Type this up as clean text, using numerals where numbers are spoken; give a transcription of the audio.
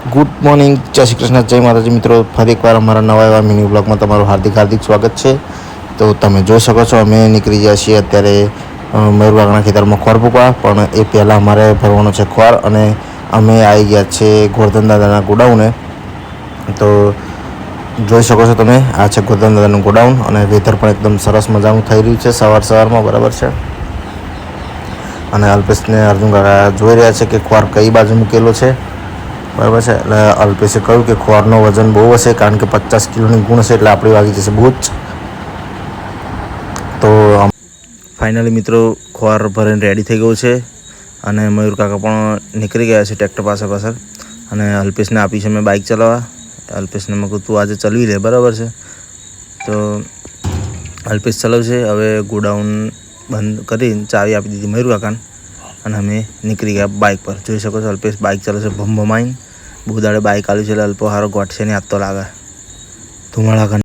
Good morning, જય શ્રી કૃષ્ણ, જય માતાજી મિત્રો. ફરી એકવાર અમારા નવા એવા મિની બ્લોગમાં તમારું હાર્દિક સ્વાગત છે. તો તમે જોઈ શકો છો અમે નીકળી ગયા છીએ અત્યારે મયુરવાગના ખેતરમાં ખોર ભૂકવા, પણ એ પહેલાં અમારે ભરવાનો છે ખોર અને અમે આવી ગયા છીએ ગોરધન દાદાના ગોડાઉને. તો જોઈ શકો છો તમે, આ છે ગોરધન દાદાનું ગોડાઉન અને વેધર પણ એકદમ સરસ મજાનું થઈ રહ્યું છે સવારમાં, બરાબર છે. અને અલ્પેશને અર્જુન કાકા જોઈ રહ્યા છે કે ખોર કઈ બાજુ મૂકેલો છે, બરાબર છે. એટલે અલ્પેશે કહ્યું કે ખોરનો વજન બહુ હશે, કારણ કે 50 કિલોની ગુણ છે, એટલે આપણી વાગી જશે બહુ જ. તો ફાઇનલી મિત્રો ખોર ભરીને રેડી થઈ ગયું છે અને મયુર કાકા પણ નીકળી ગયા છે ટ્રેક્ટર પાછળ. અને અલ્પેશને આપી છે મેં બાઇક ચલાવવા. અલ્પેશને મેં કહું તું આજે ચલાવી લે, બરાબર છે. તો અલ્પેશ ચલાવશે. હવે ગોડાઉન બંધ કરીને ચાવી આપી દીધી મયુર કાકાને અને અમે નીકળી ગયા બાઇક પર. જોઈ શકો છો અલ્પેશ બાઇક ચલાવશે ભમાઈને. બહુ દાડે બાઇક આલ્યું છે એટલે અલ્પો સારો ગોઠ છે ને આજ તો લાગે ધુમાડા.